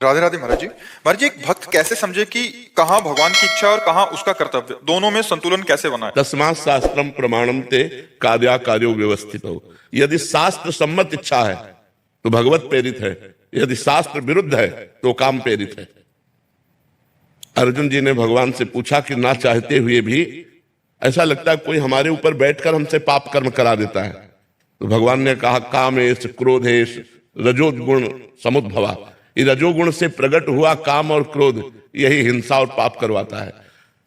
राधे राधे महाराज जी। महाराज जी, एक भक्त कैसे समझे कि कहाँ भगवान की इच्छा और कहाँ उसका कर्तव्य, दोनों में संतुलन कैसे बनाए? तस्मात् शास्त्रम प्रमाणम ते कार्या कार्यो व्यवस्थित हो। यदि शास्त्र सम्मत इच्छा है तो भगवत प्रेरित है, यदि शास्त्र विरुद्ध है तो काम प्रेरित है। अर्जुन जी ने भगवान से पूछा कि ना चाहते हुए भी ऐसा लगता है कोई हमारे ऊपर बैठकर हमसे पाप कर्म करा देता है। तो भगवान ने कहा कामेश क्रोधेश रजोगुण समुद्भवा। ये रजोगुण से प्रकट हुआ काम और क्रोध यही हिंसा और पाप करवाता है।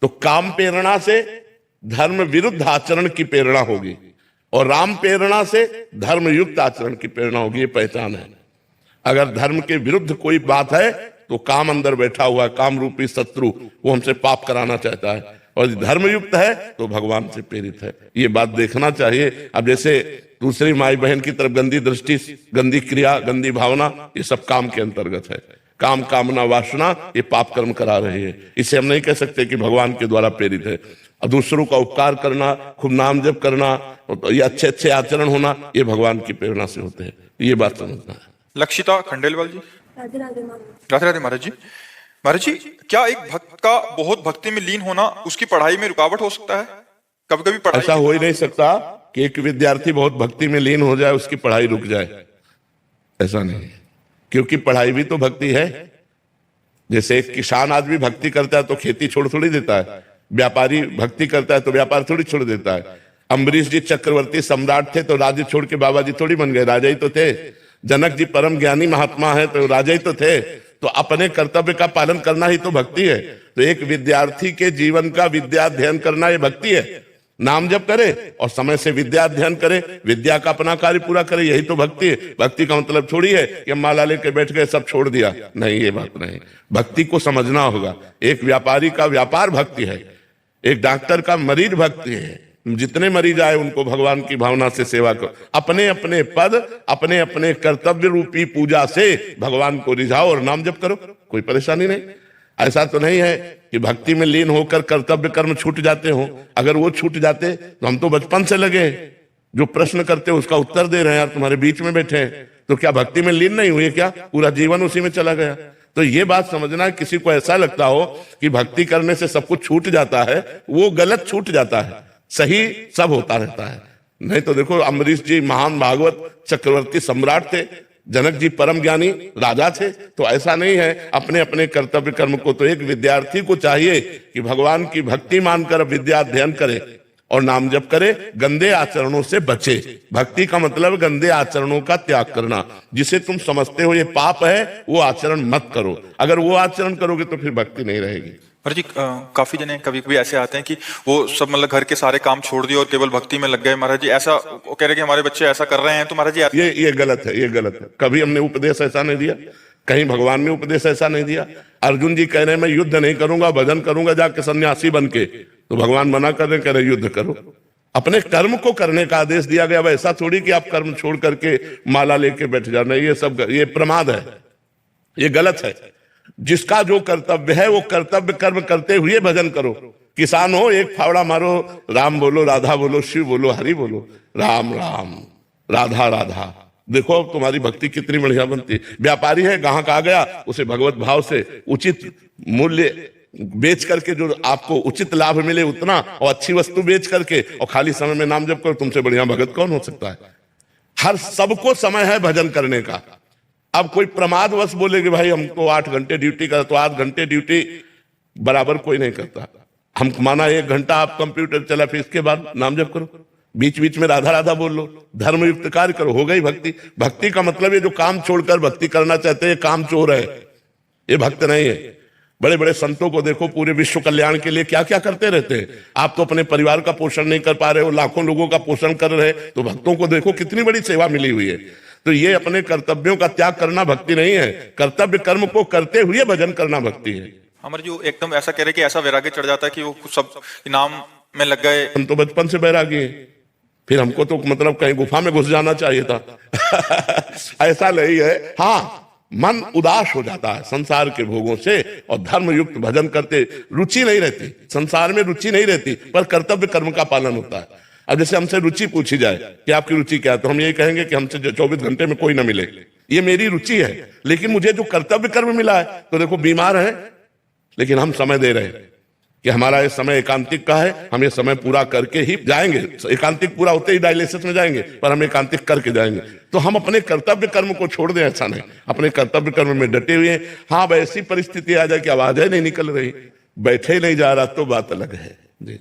तो काम प्रेरणा से धर्म विरुद्ध आचरण की प्रेरणा होगी और राम प्रेरणा से धर्म युक्त आचरण की प्रेरणा होगी। ये पहचान है। अगर धर्म के विरुद्ध कोई बात है तो काम अंदर बैठा हुआ है, काम रूपी शत्रु, वो हमसे पाप कराना चाहता है। और धर्मयुक्त है तो भगवान से प्रेरित है। ये बात देखना चाहिए। अब जैसे दूसरी माई बहन की तरफ गंदी दृष्टि, गंदी क्रिया, गंदी भावना, ये सब काम के अंतर्गत है। काम कामना वासना ये पाप कर्म करा रही है। इसे हम नहीं कह सकते कि भगवान के द्वारा प्रेरित है। और दूसरों का उपकार करना, खूब नाम जप करना, ये अच्छे अच्छे आचरण होना, ये भगवान की प्रेरणा से होते हैं। ये बात समझना है। लक्षिता खंडेलवाल जी। राधे राधे महाराज। राधे राधे महाराज जी। महाराज जी, क्या एक भक्त का बहुत भक्ति में लीन होना उसकी पढ़ाई में रुकावट हो सकता है? कभी कभी पढ़ाई ऐसा हो ही नहीं सकता कि एक विद्यार्थी बहुत भक्ति में लीन हो जाए उसकी पढ़ाई रुक जाए। ऐसा नहीं है, क्योंकि पढ़ाई भी तो भक्ति है। जैसे एक किसान आदमी भक्ति करता है तो खेती छोड़ थोड़ी देता है, व्यापारी भक्ति करता है तो व्यापार थोड़ी छोड़ देता है। अम्बरीश जी चक्रवर्ती सम्राट थे तो राज्य छोड़ के बाबा जी थोड़ी बन गए, राजा ही तो थे। जनक जी परम ज्ञानी महात्मा है तो राजा ही तो थे। तो अपने कर्तव्य का पालन करना ही तो भक्ति है। तो एक विद्यार्थी के जीवन का विद्या अध्ययन करना ये भक्ति है। नाम जप करे और समय से विद्या अध्ययन करे, विद्या का अपना कार्य पूरा करे, यही तो भक्ति है। भक्ति का मतलब थोड़ी है कि माला लेके बैठ गए सब छोड़ दिया, नहीं, ये बात नहीं। भक्ति को समझना होगा। एक व्यापारी का व्यापार भक्ति है, एक डॉक्टर का मरीज भक्ति है। जितने मरीज आए उनको भगवान की भावना से सेवा करो। अपने अपने पद, अपने अपने कर्तव्य रूपी पूजा से भगवान को रिझाओ और नाम जप करो, कोई परेशानी नहीं। ऐसा तो नहीं है कि भक्ति में लीन होकर कर्तव्य कर्म छूट जाते हो। अगर वो छूट जाते तो हम तो बचपन से लगे, जो प्रश्न करते उसका उत्तर दे रहे हैं, यार तुम्हारे बीच में बैठे हैं, तो क्या भक्ति में लीन नहीं हुए? क्या पूरा जीवन उसी में चला गया? तो ये बात समझना है। किसी को ऐसा लगता हो कि भक्ति करने से सब कुछ छूट जाता है, वो गलत छूट जाता है। सही सब होता रहता है। नहीं तो देखो, अम्बरीश जी महान भागवत चक्रवर्ती सम्राट थे, जनक जी परम ज्ञानी राजा थे। तो ऐसा नहीं है। अपने अपने कर्तव्य कर्म को तो एक विद्यार्थी को चाहिए कि भगवान की भक्ति मानकर विद्या अध्ययन करे और नाम जप करे, गंदे आचरणों से बचे। भक्ति का मतलब गंदे आचरणों का त्याग करना। जिसे तुम समझते हो ये पाप है, वो आचरण मत करो। अगर वो आचरण करोगे तो फिर भक्ति नहीं रहेगी। महाराज जी, काफी जने कभी कभी ऐसे आते हैं कि वो सब मतलब घर के सारे काम छोड़ दिए और केवल भक्ति में लग गए। महाराज जी, ऐसा वो कह रहे कि हमारे बच्चे ऐसा कर रहे हैं, तो महाराज जी ये गलत है, ये गलत है। कभी हमने उपदेश ऐसा नहीं दिया, कहीं भगवान ने उपदेश ऐसा नहीं दिया। अर्जुन जी कह रहे हैं मैं युद्ध नहीं करूंगा, भजन करूंगा जाके सन्यासी बन के, तो भगवान मना कर रहे, कह रहे युद्ध करो। अपने कर्म को करने का आदेश दिया गया। ऐसा थोड़ी कि आप कर्म छोड़ करके माला लेके बैठ जाना, ये सब ये प्रमाद है, ये गलत है। जिसका जो कर्तव्य है वो कर्तव्य कर्म करते हुए भजन करो। किसान हो, एक फावड़ा मारो, राम बोलो, राधा बोलो, शिव बोलो, हरि बोलो, राम राम राधा राधा। देखो अब तुम्हारी भक्ति कितनी बढ़िया बनती। व्यापारी है, ग्राहक आ गया, उसे भगवत भाव से उचित मूल्य बेच करके जो आपको उचित लाभ मिले उतना, और अच्छी वस्तु बेच करके और खाली समय में नाम जप करो, तुमसे बढ़िया भगत कौन हो सकता है? हर सबको समय है भजन करने का। अब कोई प्रमादवश बोले कि भाई हमको 8 घंटे ड्यूटी कर, तो 8 घंटे ड्यूटी बराबर कोई नहीं करता। हम माना 1 घंटा आप कंप्यूटर चला, फिर इसके बाद नाम जप करो, बीच बीच में राधा राधा बोल लो, धर्मयुक्त कार्य करो, हो गई भक्ति। भक्ति का मतलब ये जो काम छोड़कर भक्ति करना चाहते हैं, काम चोर है, ये भक्त नहीं है। बड़े बड़े संतों को देखो, पूरे विश्व कल्याण के लिए क्या क्या करते रहते हैं। आप तो अपने परिवार का पोषण नहीं कर पा रहे हो, लाखों लोगों का पोषण कर रहे, तो भक्तों को देखो कितनी बड़ी सेवा मिली हुई है। तो ये अपने कर्तव्यों का त्याग करना भक्ति नहीं है, कर्तव्य कर्म को करते हुए भजन करना भक्ति है। हमारे जो एकदम ऐसा कह रहे कि ऐसा वैराग्य चढ़ जाता है कि वो सब नाम में लग गए। हम तो बचपन से बैरागी हैं, फिर हमको तो मतलब कहीं गुफा में घुस जाना चाहिए था। ऐसा नहीं है। हाँ, मन उदास हो जाता है संसार के भोगों से, और धर्म युक्त भजन करते रुचि नहीं रहती, संसार में रुचि नहीं रहती, पर कर्तव्य कर्म का पालन होता है। अब जैसे हमसे रुचि पूछी जाए कि आपकी रुचि क्या है, तो हम यही कहेंगे कि हमसे 24 घंटे में कोई ना मिले, ये मेरी रुचि है, लेकिन मुझे जो कर्तव्य कर्म मिला है, तो देखो बीमार है लेकिन हम समय दे रहे हैं कि हमारा ये समय एकांतिक का है, हम ये समय पूरा करके ही जाएंगे। एकांतिक पूरा होते ही डायलिसिस में जाएंगे, पर हम एकांतिक करके जाएंगे। तो हम अपने कर्तव्य कर्म को छोड़ दें, ऐसा नहीं, अपने कर्तव्य कर्म में डटे हुए हैं। हाँ, वैसी परिस्थिति आ जाए कि आवाज नहीं निकल रही, बैठे नहीं जा रहा, तो बात अलग है जी।